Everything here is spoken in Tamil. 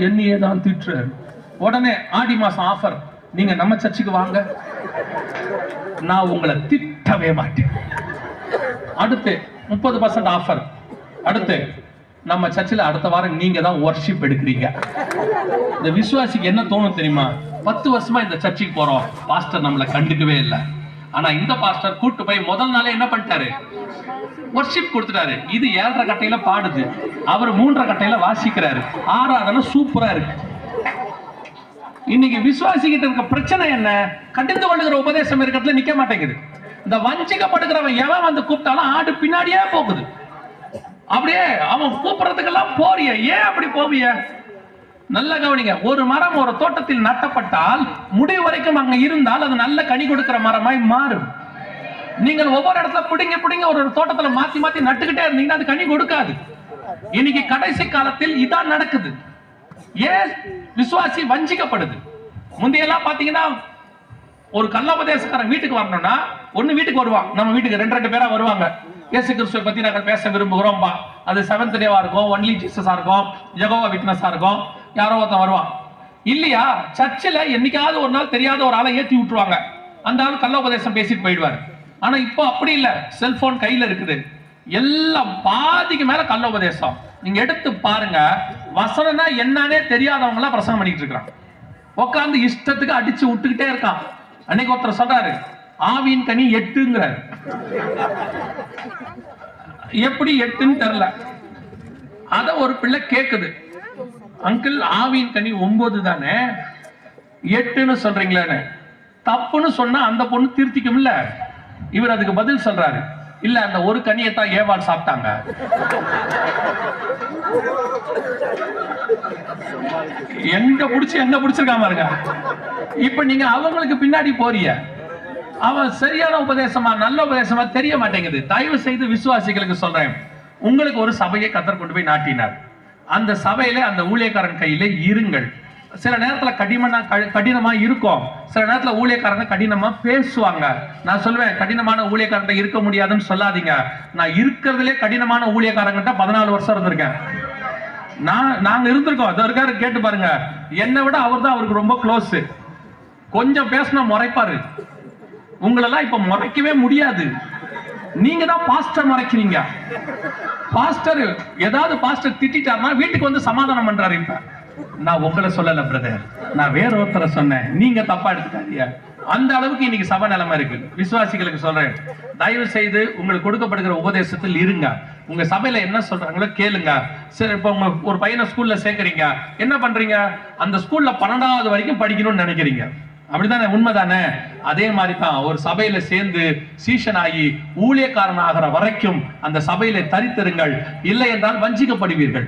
என்னையே தான் திட்டுறாரு. உடனே ஆடி மாசம் ஆஃபர், நீங்க நம்ம சர்ச்சுக்கு வாங்க, நான் உங்களை திட்டவே மாட்டேன். அடுத்து 30% ஆஃபர். அடுத்து நம்ம சர்ச்சில் அடுத்த வாரம் நீங்க தான் வொர்ஷிப் எடுக்கிறீங்க. இந்த விசுவாசிக்கு என்ன தோணும் தெரியுமா? 10 வருஷமா இந்த சர்ச்சுக்கு போறோம், பாஸ்டர் நம்மளை கண்டுக்கவே இல்லை. ஆனா இந்த பாஸ்டர் கூட்டு போய் முதல் நாளே என்ன பண்ணிட்டாரு? வொர்ஷிப் கொடுத்துட்டாரு. இது 7.5 கட்டையில பாடுது, அவர் 3.5 கட்டையில வாசிக்கிறாரு. ஆராதனை சூப்பரா இருக்கு. இன்னைக்கு விசுவாசிக்கிட்ட இருக்க பிரச்சனை என்ன? கண்டித்து கொள்ளுகிற உபதேசம் இருக்கிறதுல நிக்க மாட்டேங்குது. இந்த வஞ்சிக்கப்படுகிறவன் எவன் வந்து கூப்பிட்டாலும் ஆடு பின்னாடியே போகுது. அப்படியே அவன் கூப்பிடுறதுக்கெல்லாம் போறிய. ஏன் அப்படி போவிய? நல்ல கவனிங்க. ஒரு மரம் ஒரு தோட்டத்தில் நட்டப்பட்டால் முடிவு வரைக்கும் அங்க இருந்தால் அது நல்ல கனி கொடுக்கிற மரமாய் மாறும். நீங்கள் ஒவ்வொரு இடத்துல பிடிங்க பிடிங்க ஒரு தோட்டத்துல மாத்தி மாத்தி நட்டுக்கிட்டே இருந்தீங்கன்னா அது கனி கொடுக்காது. இன்னைக்கு கடைசி காலத்தில் இதான் நடக்குது. ஏன் விசுவாசி வஞ்சிக்கப்படுது? முந்தையெல்லாம் பாத்தீங்கன்னா ஒரு கள்ளோபதேசக்காரன் வீட்டுக்கு வரணும்னா ஒண்ணு வீட்டுக்கு வருவான், நம்ம வீட்டுக்கு 2 பேரா வருவாங்க. இயேசு கிறிஸ்துவை பத்தி நாங்கள் பேச விரும்புகிறோம்பா. அது செவன்த் டேவா இருக்கும், ஒன்லி ஜீசஸா இருக்கும், யெகோவா விட்னஸா இருக்கும், யாரோ ஒருத்தன் வருவான். இல்லையா? சர்ச்சில் என்னைக்காவது ஒரு நாள் தெரியாத ஒரு ஆளை ஏற்றி விட்டுருவாங்க, அந்த ஆள் கள்ளோபதேசம் பேசிட்டு போயிடுவார். ஆனா இப்போ அப்படி இல்லை, செல்போன் கையில இருக்குது, எல்லாம் பாதிக்கு மேல கள்ளோபதேசம். நீங்க எடுத்து பாருங்க, வசனம்னா என்னன்னே தெரியாதவங்க எல்லாம் பிரசங்கம் பண்ணிட்டு இருக்கான். உட்காந்து இஷ்டத்துக்கு அடிச்சு விட்டுக்கிட்டே இருக்கான். அன்னைக்கு ஒருத்தர் சொல்றாரு, ஆவியின் கனி 8ங்கிறாரு. எப்படி 8ன்னு தெரியல. அத ஒரு பிள்ளை கேக்குது, அங்கிள் ஆவியின் கனி 9 தானே, 8ன்னு சொல்றீங்களே. தப்புன்னு சொன்னா அந்த பொண்ணு திருத்திக்கும் இல்ல. இவர் அதுக்கு பதில் சொல்றாரு, இல்ல அந்த ஒரு கனியை தான் ஏவாள் சாப்பிட்டாங்க. எங்க பிடிச்சிருக்காம பாருங்க. இப்ப நீங்க அவங்களுக்கு பின்னாடி போறீங்க. அவன் சரியான உபதேசமா நல்ல உபதேசமா தெரிய மாட்டேங்குது. தயவு செய்து விசுவாசிகளுக்கு சொல்றேன், உங்களுக்கு ஒரு சபையை கர்த்தர் கொண்டு போய் நாட்டினார். அந்த சபையில அந்த ஊழியக்காரன் கையில இருங்கள். சில நேரத்துல கடினமா இருக்கும், சில நேரத்துல ஊழியக்காரங்க கடினமா பேசுவாங்க. நான் சொல்லுவேன், கடினமான ஊழியக்காரன் இருக்க முடியாதுன்னு சொல்லாதீங்க. நான் இருக்கிறதுலே கடினமான ஊழியக்காரங்கிட்ட 14 வருஷம் இருந்திருக்கேன். நாங்க இருந்திருக்கோம். அது இருக்காரு, கேட்டு பாருங்க. என்னை விட அவர் தான் அவருக்கு ரொம்ப க்ளோஸ். கொஞ்சம் பேசினா முறைப்பாரு. உங்களெல்லாம் இப்ப முறைக்கவே முடியாது. நீங்க தான் பாஸ்டர் முறைக்கிறீங்க. பாஸ்டர் ஏதாவது பாஸ்டர் திட்டாருன்னா வீட்டுக்கு வந்து சமாதானம் பண்றாரு. இப்ப நான் உங்களை சொல்லல பிரதர், நான் வேற ஒருத்தரை சொன்னேன், நீங்க தப்பா எடுத்துக்காதீங்க. அந்த அளவுக்கு இன்னைக்கு சபை நிலைமை இருக்கு. விசுவாசிகளுக்கு சொல்றேன், தயவு செய்து உங்களுக்கு கொடுக்கப்படுகிற உபதேசத்தில் இருங்க. உங்க சபையில என்ன சொல்றாங்களோ கேளுங்க. சரி, இப்ப உங்க ஒரு பையனை ஸ்கூல்ல சேர்க்கறீங்க, என்ன பண்றீங்க? அந்த ஸ்கூல்ல 12வது வரைக்கும் படிக்கணும்னு நினைக்கிறீங்க, அப்படித்தானே? உண்மைதானே? அதே மாதிரி தான் ஒரு சபையில சேர்ந்து சீஷன் ஆகி ஊழியக்காரன் ஆகிற வரைக்கும் அந்த சபையில தரித்திருங்கள். இல்லை என்றால் வஞ்சிக்கப்படுவீர்கள்.